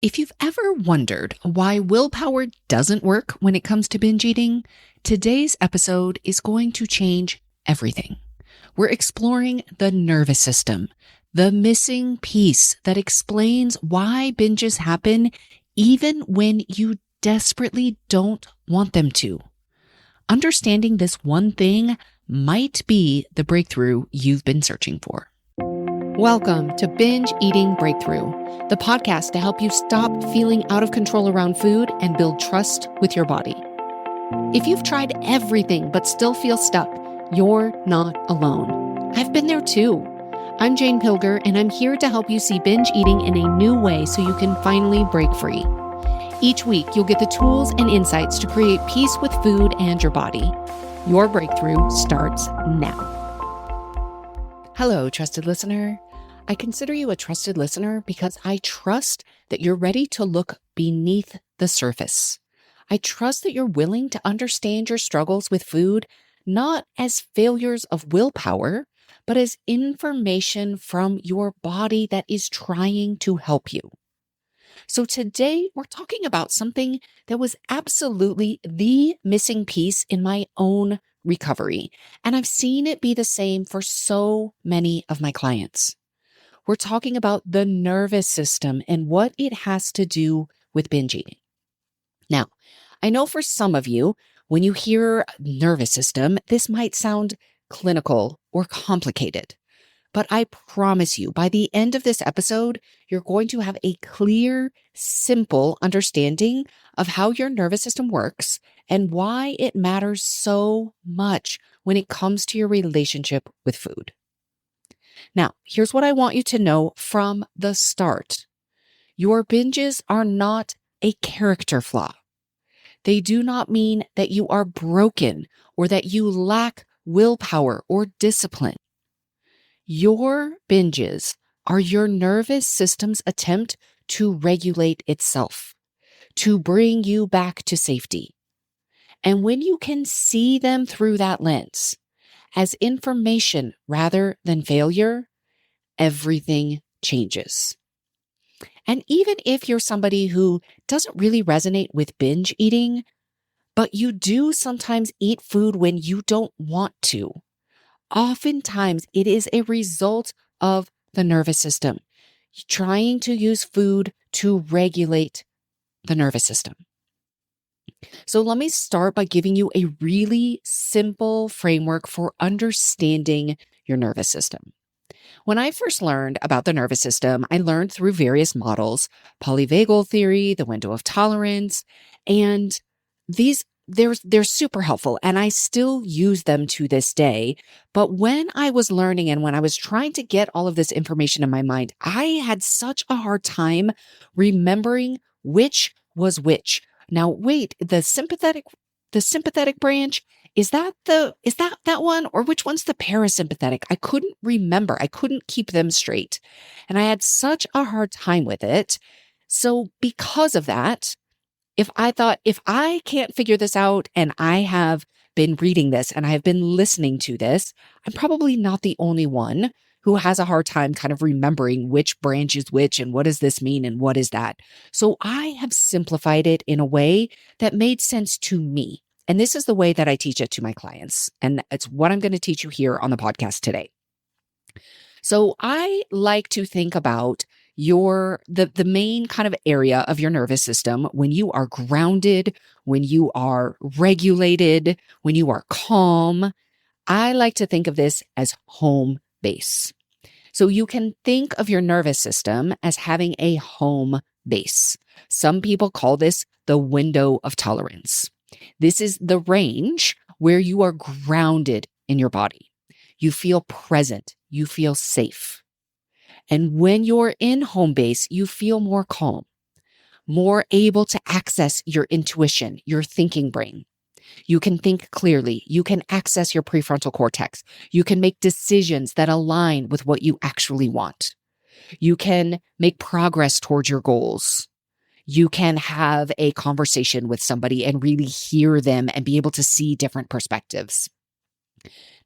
If you've ever wondered why willpower doesn't work when it comes to binge eating, today's episode is going to change everything. We're exploring the nervous system, the missing piece that explains why binges happen even when you desperately don't want them to. Understanding this one thing might be the breakthrough you've been searching for. Welcome to Binge Eating Breakthrough, the podcast to help you stop feeling out of control around food and build trust with your body. If you've tried everything but still feel stuck, you're not alone. I've been there too. I'm Jane Pilger, and I'm here to help you see binge eating in a new way so you can finally break free. Each week, you'll get the tools and insights to create peace with food and your body. Your breakthrough starts now. Hello, trusted listener. I consider you a trusted listener because I trust that you're ready to look beneath the surface. I trust that you're willing to understand your struggles with food, not as failures of willpower, but as information from your body that is trying to help you. So today we're talking about something that was absolutely the missing piece in my own recovery, and I've seen it be the same for so many of my clients. We're talking about the nervous system and what it has to do with binge eating. Now, I know for some of you, when you hear nervous system, this might sound clinical or complicated. But I promise you, by the end of this episode, you're going to have a clear, simple understanding of how your nervous system works and why it matters so much when it comes to your relationship with food. Now, here's what I want you to know from the start. Your binges are not a character flaw. They do not mean that you are broken or that you lack willpower or discipline. Your binges are your nervous system's attempt to regulate itself, to bring you back to safety. And when you can see them through that lens, as information rather than failure, everything changes. And even if you're somebody who doesn't really resonate with binge eating, but you do sometimes eat food when you don't want to, oftentimes it is a result of the nervous system trying to use food to regulate the nervous system. So let me start by giving you a really simple framework for understanding your nervous system. When I first learned about the nervous system, I learned through various models, polyvagal theory, the window of tolerance, and they're super helpful, and I still use them to this day. But when I was learning and when I was trying to get all of this information in my mind, I had such a hard time remembering which was which. Now, wait, the sympathetic branch, is that one, or which one's the parasympathetic? I couldn't remember. I couldn't keep them straight. And I had such a hard time with it. So because of that, if I can't figure this out, and I have been reading this and I have been listening to this, I'm probably not the only one who has a hard time kind of remembering which branch is which and what does this mean and what is that. So I have simplified it in a way that made sense to me. And this is the way that I teach it to my clients. And it's what I'm going to teach you here on the podcast today. So I like to think about the main kind of area of your nervous system when you are grounded, when you are regulated, when you are calm. I like to think of this as home base. So you can think of your nervous system as having a home base. Some people call this the window of tolerance. This is the range where you are grounded in your body. You feel present. You feel safe. And when you're in home base, you feel more calm, more able to access your intuition, your thinking brain. You can think clearly. You can access your prefrontal cortex. You can make decisions that align with what you actually want. You can make progress towards your goals. You can have a conversation with somebody and really hear them and be able to see different perspectives.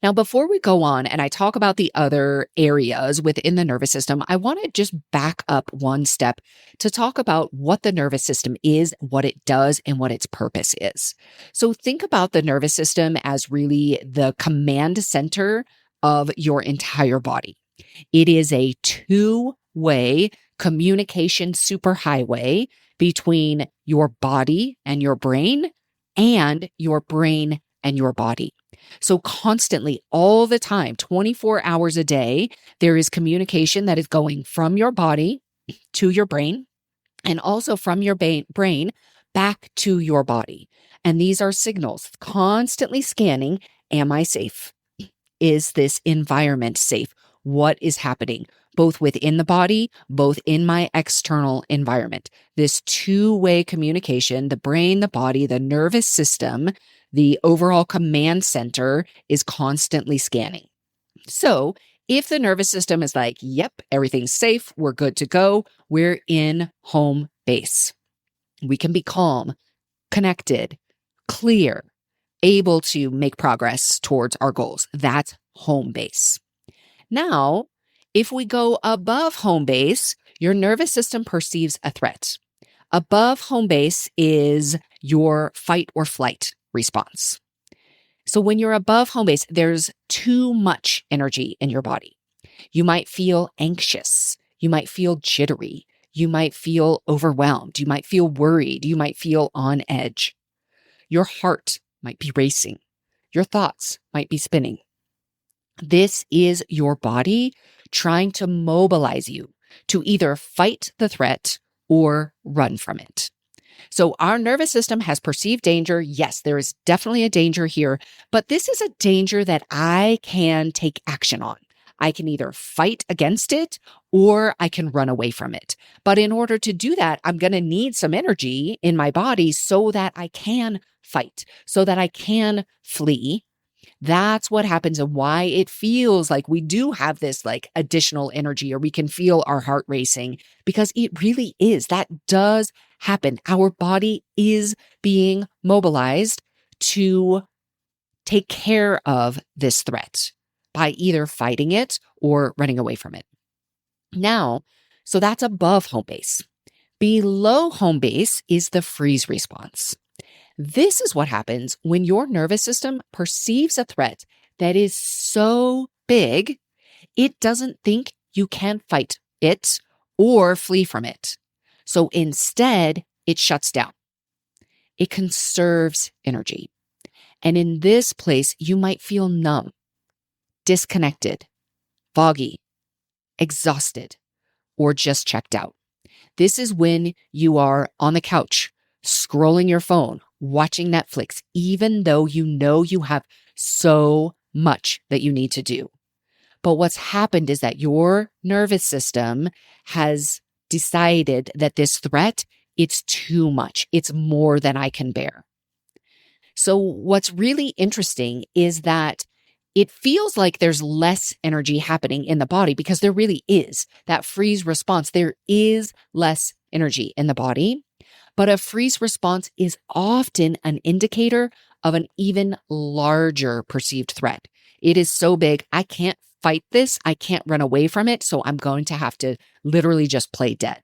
Now, before we go on and I talk about the other areas within the nervous system, I want to just back up one step to talk about what the nervous system is, what it does, and what its purpose is. So think about the nervous system as really the command center of your entire body. It is a two-way communication superhighway between your body and your brain and your brain and your body. So constantly, all the time, 24 hours a day, there is communication that is going from your body to your brain and also from your brain back to your body. And these are signals constantly scanning. Am I safe? Is this environment safe? What is happening both within the body, both in my external environment? This two-way communication, the brain, the body, the nervous system, the overall command center is constantly scanning. So if the nervous system is like, yep, everything's safe, we're good to go, we're in home base. We can be calm, connected, clear, able to make progress towards our goals. That's home base. Now, if we go above home base, your nervous system perceives a threat. Above home base is your fight or flight response. So when you're above home base, there's too much energy in your body. You might feel anxious. You might feel jittery. You might feel overwhelmed. You might feel worried. You might feel on edge. Your heart might be racing. Your thoughts might be spinning. This is your body trying to mobilize you to either fight the threat or run from it. So our nervous system has perceived danger. Yes, there is definitely a danger here, but this is a danger that I can take action on. I can either fight against it or I can run away from it. But in order to do that, I'm going to need some energy in my body so that I can fight, so that I can flee. That's what happens and why it feels like we do have this like additional energy, or we can feel our heart racing, because it really is. That does happen. Our body is being mobilized to take care of this threat by either fighting it or running away from it. Now, so that's above home base. Below home base is the freeze response. This is what happens when your nervous system perceives a threat that is so big, it doesn't think you can fight it or flee from it. So instead, it shuts down. It conserves energy. And in this place, you might feel numb, disconnected, foggy, exhausted, or just checked out. This is when you are on the couch, scrolling your phone, watching Netflix, even though you know you have so much that you need to do. But what's happened is that your nervous system has decided that this threat, it's too much. It's more than I can bear. So what's really interesting is that it feels like there's less energy happening in the body, because there really is that freeze response. There is less energy in the body. But a freeze response is often an indicator of an even larger perceived threat. It is so big, I can't fight this. I can't run away from it. So I'm going to have to literally just play dead.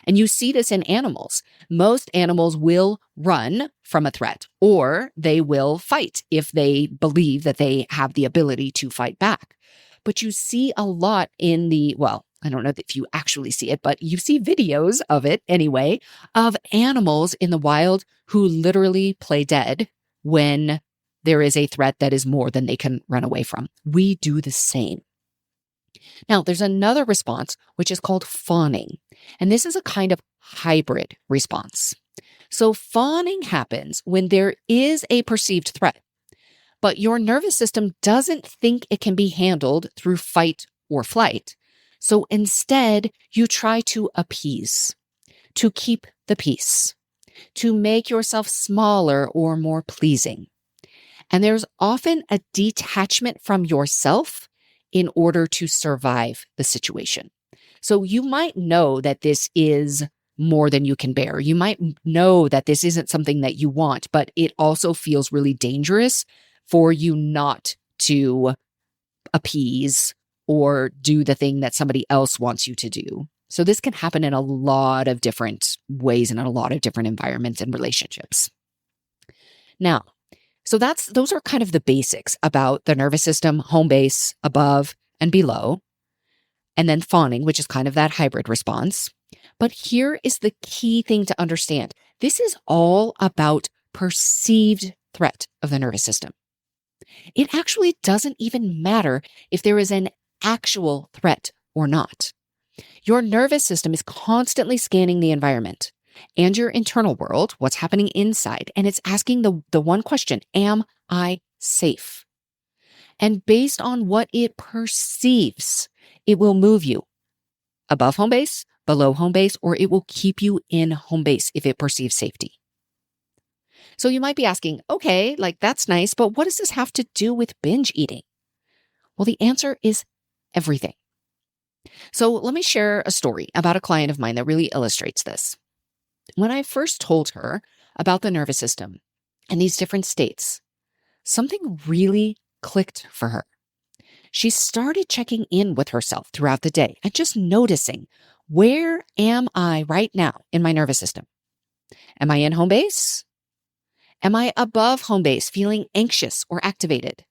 And you see this in animals. Most animals will run from a threat, or they will fight if they believe that they have the ability to fight back. But you see a lot in I don't know if you actually see it, but you see videos of it anyway, of animals in the wild who literally play dead when there is a threat that is more than they can run away from. We do the same. Now, there's another response, which is called fawning. And this is a kind of hybrid response. So fawning happens when there is a perceived threat, but your nervous system doesn't think it can be handled through fight or flight. So instead, you try to appease, to keep the peace, to make yourself smaller or more pleasing. And there's often a detachment from yourself in order to survive the situation. So you might know that this is more than you can bear. You might know that this isn't something that you want, but it also feels really dangerous for you not to appease or do the thing that somebody else wants you to do. So this can happen in a lot of different ways and in a lot of different environments and relationships. Now, so those are kind of the basics about the nervous system, home base, above and below, and then fawning, which is kind of that hybrid response. But here is the key thing to understand. This is all about perceived threat of the nervous system. It actually doesn't even matter if there is an actual threat or not. Your nervous system is constantly scanning the environment and your internal world, what's happening inside, and it's asking the one question, am I safe? And based on what it perceives, it will move you above home base, below home base, or it will keep you in home base if it perceives safety. So you might be asking, okay, like that's nice, but what does this have to do with binge eating? Well, the answer is everything. So let me share a story about a client of mine that really illustrates this. When I first told her about the nervous system and these different states, something really clicked for her. She started checking in with herself throughout the day and just noticing, where am I right now in my nervous system? Am I in home base? Am I above home base, feeling anxious or activated?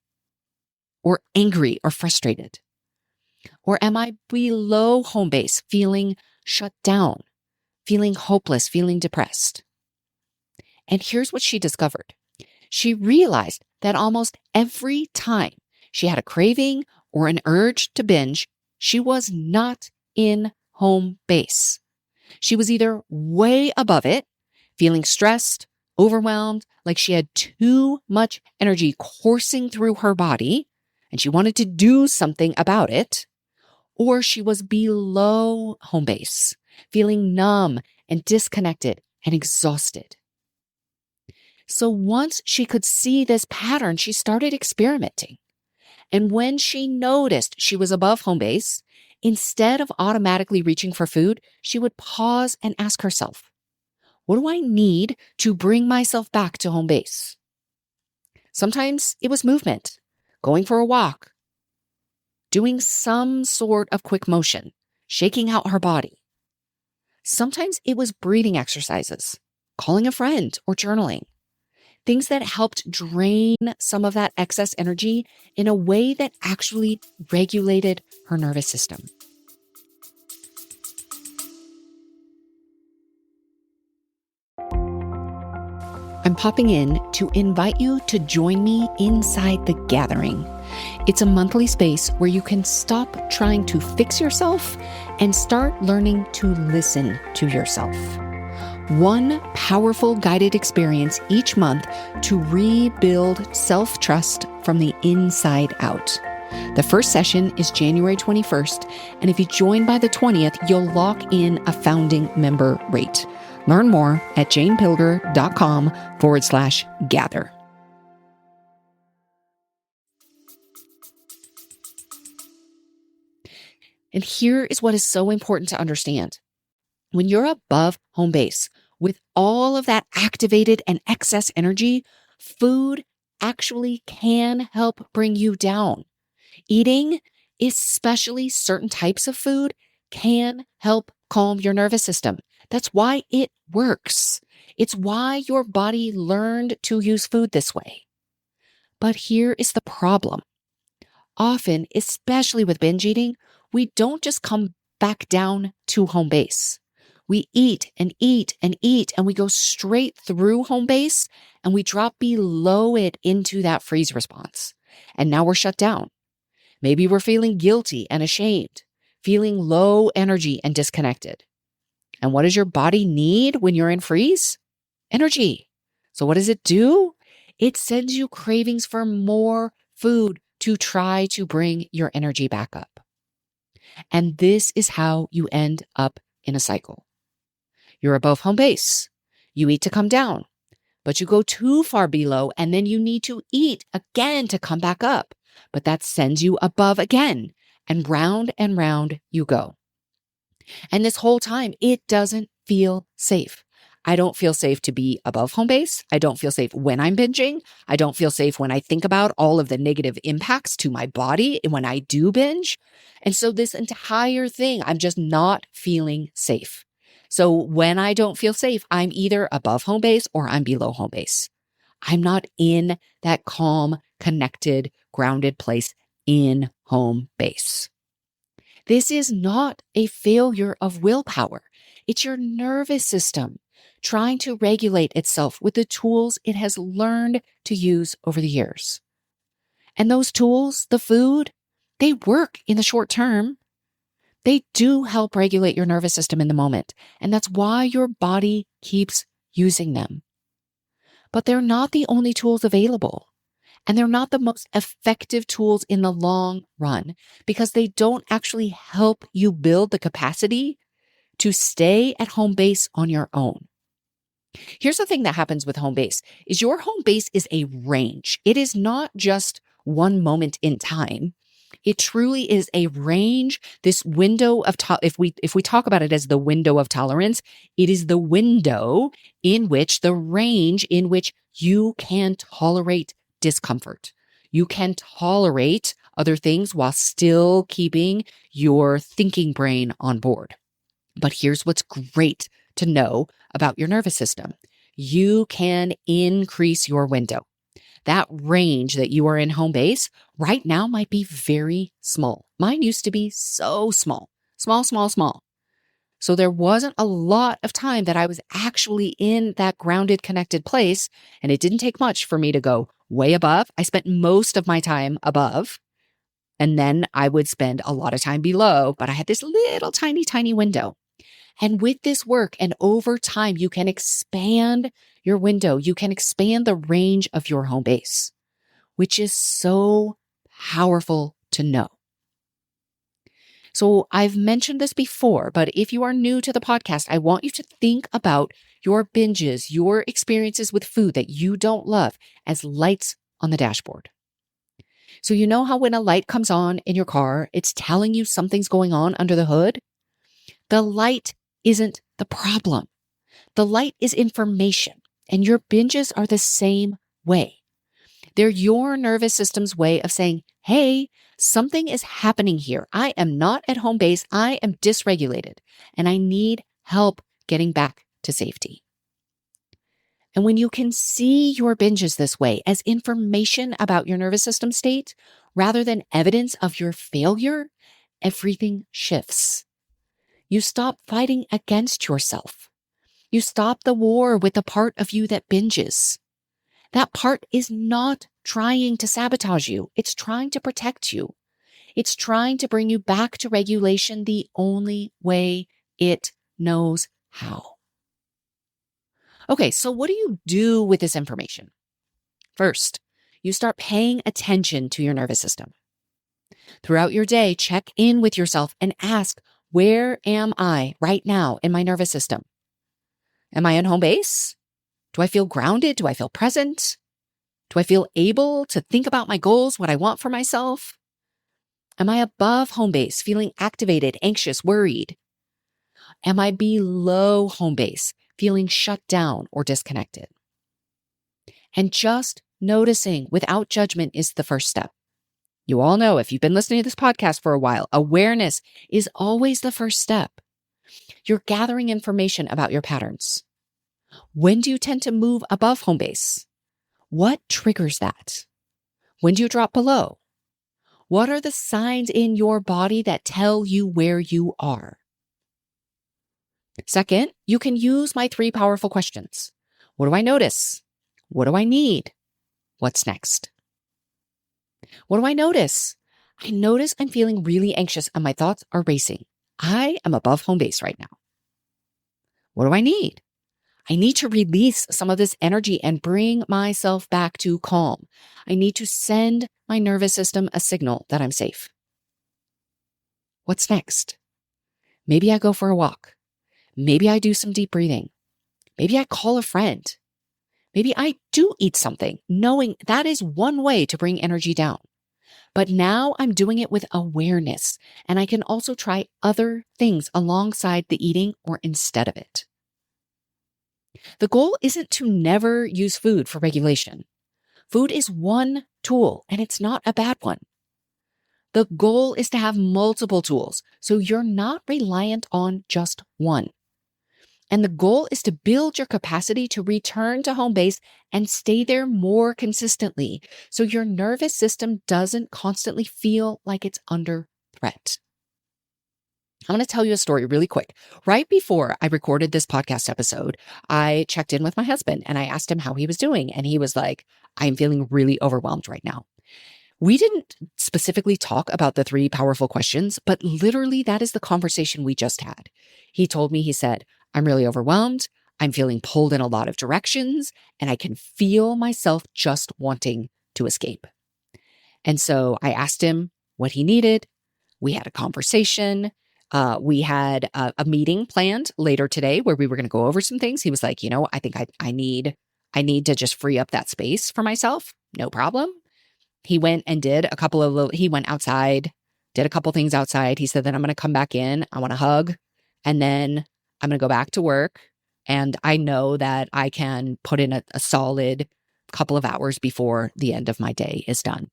Or angry or frustrated? Or am I below home base, feeling shut down, feeling hopeless, feeling depressed? And here's what she discovered. She realized that almost every time she had a craving or an urge to binge, she was not in home base. She was either way above it, feeling stressed, overwhelmed, like she had too much energy coursing through her body, and she wanted to do something about it, or she was below home base, feeling numb and disconnected and exhausted. So once she could see this pattern, she started experimenting. And when she noticed she was above home base, instead of automatically reaching for food, she would pause and ask herself, what do I need to bring myself back to home base? Sometimes it was movement, going for a walk, doing some sort of quick motion, shaking out her body. Sometimes it was breathing exercises, calling a friend, or journaling. Things that helped drain some of that excess energy in a way that actually regulated her nervous system. I'm popping in to invite you to join me inside the gathering. It's a monthly space where you can stop trying to fix yourself and start learning to listen to yourself. One powerful guided experience each month to rebuild self-trust from the inside out. The first session is January 21st, and if you join by the 20th, you'll lock in a founding member rate. Learn more at janepilger.com/gather. And here is what is so important to understand. When you're above home base with all of that activated and excess energy, food actually can help bring you down. Eating, especially certain types of food, can help calm your nervous system. That's why it works. It's why your body learned to use food this way. But here is the problem. Often, especially with binge eating, we don't just come back down to home base. We eat and eat and eat, and we go straight through home base, and we drop below it into that freeze response. And now we're shut down. Maybe we're feeling guilty and ashamed, feeling low energy and disconnected. And what does your body need when you're in freeze? Energy. So what does it do? It sends you cravings for more food to try to bring your energy back up. And this is how you end up in a cycle. You're above home base. You eat to come down, but you go too far below, and then you need to eat again to come back up. But that sends you above again, and round you go. And this whole time, it doesn't feel safe. I don't feel safe to be above home base. I don't feel safe when I'm binging. I don't feel safe when I think about all of the negative impacts to my body when I do binge. And so this entire thing, I'm just not feeling safe. So when I don't feel safe, I'm either above home base or I'm below home base. I'm not in that calm, connected, grounded place in home base. This is not a failure of willpower. It's your nervous system trying to regulate itself with the tools it has learned to use over the years. And those tools, the food, they work in the short term. They do help regulate your nervous system in the moment. And that's why your body keeps using them. But they're not the only tools available. And they're not the most effective tools in the long run because they don't actually help you build the capacity to stay at home base on your own. Here's the thing that happens with home base is your home base is a range. It is not just one moment in time. It truly is a range, this window of, if we talk about it as the window of tolerance, it is the window in which the range in which you can tolerate discomfort. You can tolerate other things while still keeping your thinking brain on board. But here's what's great to know about your nervous system. You can increase your window. That range that you are in home base right now might be very small. Mine used to be so small. So there wasn't a lot of time that I was actually in that grounded, connected place. And it didn't take much for me to go way above. I spent most of my time above. And then I would spend a lot of time below, but I had this little tiny window. And with this work and over time, you can expand your window. You can expand the range of your home base, which is so powerful to know. So I've mentioned this before, but if you are new to the podcast, I want you to think about your binges, your experiences with food that you don't love as lights on the dashboard. So you know how when a light comes on in your car, it's telling you something's going on under the hood? The light isn't the problem. The light is information, and your binges are the same way. They're your nervous system's way of saying, hey, something is happening here. I am not at home base. I am dysregulated, and I need help getting back to safety. And when you can see your binges this way as information about your nervous system state, rather than evidence of your failure, everything shifts. You stop fighting against yourself. You stop the war with the part of you that binges. That part is not trying to sabotage you. It's trying to protect you. It's trying to bring you back to regulation the only way it knows how. Okay, so what do you do with this information? First, you start paying attention to your nervous system. Throughout your day, check in with yourself and ask, where am I right now in my nervous system? Am I in home base? Do I feel grounded? Do I feel present? Do I feel able to think about my goals, what I want for myself? Am I above home base, feeling activated, anxious, worried? Am I below home base, feeling shut down or disconnected? And just noticing without judgment is the first step. You all know, if you've been listening to this podcast for a while, awareness is always the first step. You're gathering information about your patterns. When do you tend to move above home base? What triggers that? When do you drop below? What are the signs in your body that tell you where you are? Second, you can use my 3 powerful questions. What do I notice? What do I need? What's next? What do I notice? I notice I'm feeling really anxious and my thoughts are racing. I am above home base right now. What do I need? I need to release some of this energy and bring myself back to calm. I need to send my nervous system a signal that I'm safe. What's next? Maybe I go for a walk. Maybe I do some deep breathing. Maybe I call a friend. Maybe I do eat something, knowing that is one way to bring energy down. But now I'm doing it with awareness, and I can also try other things alongside the eating or instead of it. The goal isn't to never use food for regulation. Food is one tool, and it's not a bad one. The goal is to have multiple tools, so you're not reliant on just one. And the goal is to build your capacity to return to home base and stay there more consistently, so your nervous system doesn't constantly feel like it's under threat. I'm going to tell you a story really quick. Right before I recorded this podcast episode, I checked in with my husband and I asked him how he was doing. And he was like, I'm feeling really overwhelmed right now. We didn't specifically talk about the 3 powerful questions, but literally that is the conversation we just had. He told me, he said, I'm really overwhelmed. I'm feeling pulled in a lot of directions, and I can feel myself just wanting to escape. And so I asked him what he needed. We had a conversation. We had a meeting planned later today where we were going to go over some things. He was like, I think I need to just free up that space for myself. No problem. He went and did he went outside, did a couple things outside. He said, then I'm going to come back in. I want a hug. And then I'm going to go back to work. And I know that I can put in a solid couple of hours before the end of my day is done.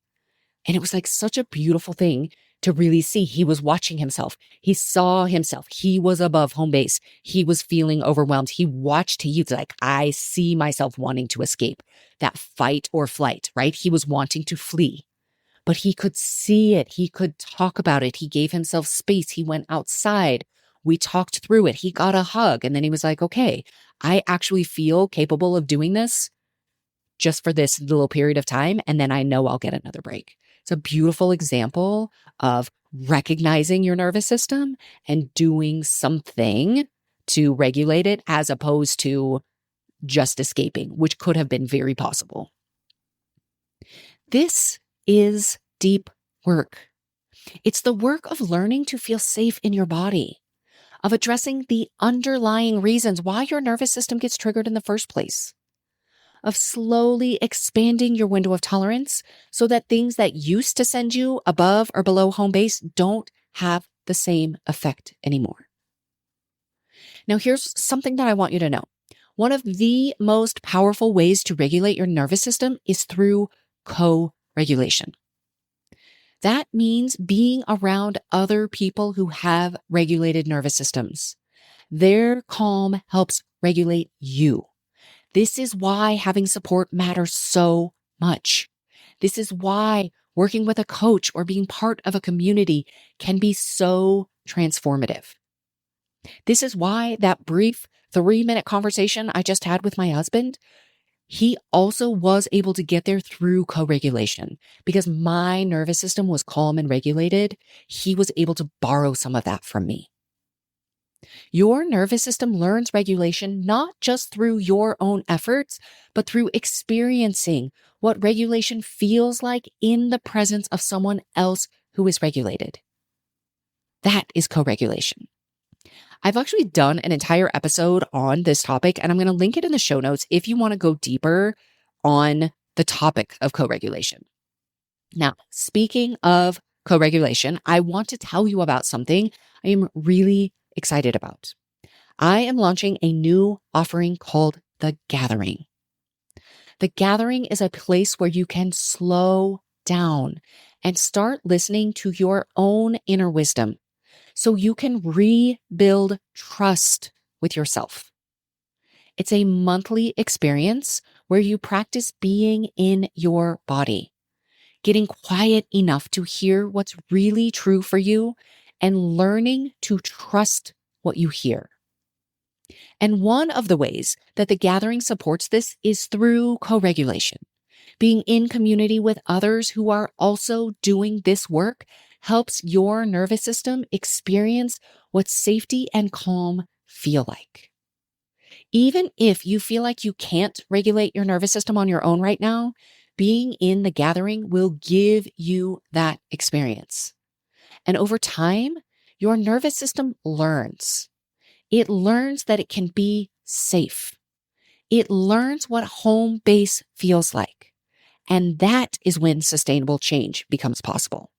And it was like such a beautiful thing to really see. He was watching himself. He saw himself. He was above home base. He was feeling overwhelmed. He watched. He was like, I see myself wanting to escape. That fight or flight, right? He was wanting to flee, but he could see it. He could talk about it. He gave himself space. He went outside. We talked through it. He got a hug. And then he was like, okay, I actually feel capable of doing this just for this little period of time. And then I know I'll get another break. It's a beautiful example of recognizing your nervous system and doing something to regulate it as opposed to just escaping, which could have been very possible. This is deep work. It's the work of learning to feel safe in your body, of addressing the underlying reasons why your nervous system gets triggered in the first place, of slowly expanding your window of tolerance so that things that used to send you above or below home base don't have the same effect anymore. Now, here's something that I want you to know. One of the most powerful ways to regulate your nervous system is through co-regulation. That means being around other people who have regulated nervous systems. Their calm helps regulate you. This is why having support matters so much. This is why working with a coach or being part of a community can be so transformative. This is why that brief 3-minute conversation I just had with my husband, he also was able to get there through co-regulation because my nervous system was calm and regulated. He was able to borrow some of that from me. Your nervous system learns regulation not just through your own efforts, but through experiencing what regulation feels like in the presence of someone else who is regulated. That is co-regulation. I've actually done an entire episode on this topic, and I'm going to link it in the show notes if you want to go deeper on the topic of co-regulation. Now, speaking of co-regulation, I want to tell you about something I am really excited about. I am launching a new offering called The Gathering. The Gathering is a place where you can slow down and start listening to your own inner wisdom so you can rebuild trust with yourself. It's a monthly experience where you practice being in your body, getting quiet enough to hear what's really true for you and learning to trust what you hear. And one of the ways that the Gathering supports this is through co-regulation. Being in community with others who are also doing this work helps your nervous system experience what safety and calm feel like. Even if you feel like you can't regulate your nervous system on your own right now, being in the Gathering will give you that experience. And over time, your nervous system learns. It learns that it can be safe. It learns what home base feels like. And that is when sustainable change becomes possible.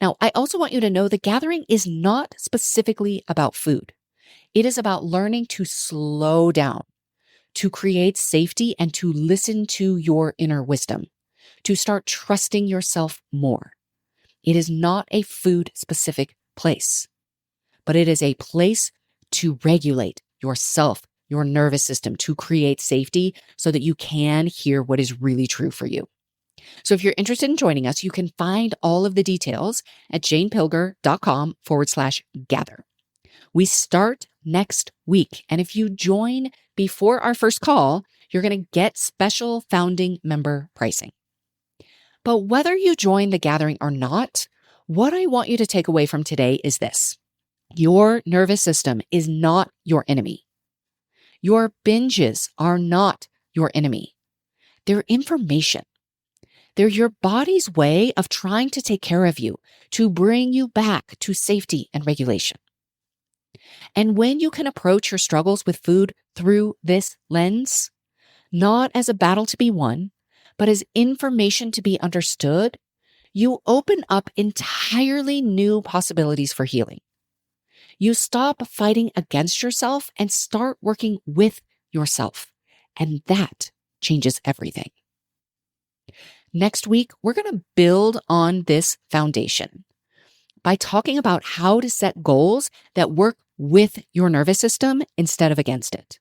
Now, I also want you to know the Gathering is not specifically about food. It is about learning to slow down, to create safety and to listen to your inner wisdom, to start trusting yourself more. It is not a food-specific place, but it is a place to regulate yourself, your nervous system, to create safety so that you can hear what is really true for you. So if you're interested in joining us, you can find all of the details at janepilger.com/gather. We start next week. And if you join before our first call, you're going to get special founding member pricing. But whether you join the gathering or not, what I want you to take away from today is this. Your nervous system is not your enemy. Your binges are not your enemy. They're information. They're your body's way of trying to take care of you, to bring you back to safety and regulation. And when you can approach your struggles with food through this lens, not as a battle to be won, but as information to be understood, you open up entirely new possibilities for healing. You stop fighting against yourself and start working with yourself. And that changes everything. Next week, we're going to build on this foundation by talking about how to set goals that work with your nervous system instead of against it.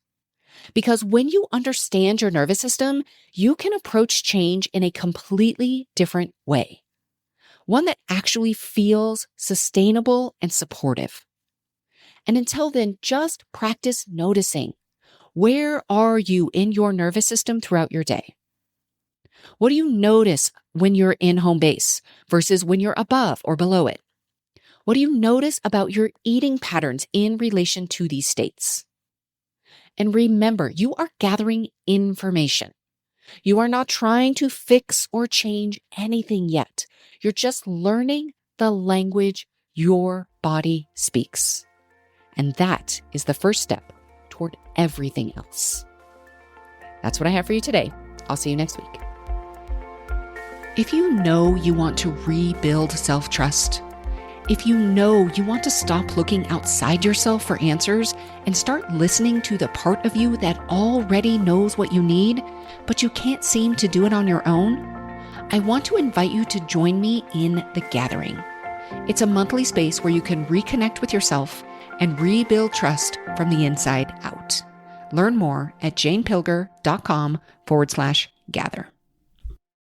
Because when you understand your nervous system, you can approach change in a completely different way. One that actually feels sustainable and supportive. And until then, just practice noticing. Where are you in your nervous system throughout your day? What do you notice when you're in home base versus when you're above or below it? What do you notice about your eating patterns in relation to these states? And remember, you are gathering information. You are not trying to fix or change anything yet. You're just learning the language your body speaks. And that is the first step toward everything else. That's what I have for you today. I'll see you next week. If you know you want to rebuild self-trust, if you know you want to stop looking outside yourself for answers and start listening to the part of you that already knows what you need, but you can't seem to do it on your own, I want to invite you to join me in The Gathering. It's a monthly space where you can reconnect with yourself and rebuild trust from the inside out. Learn more at janepilger.com/gather.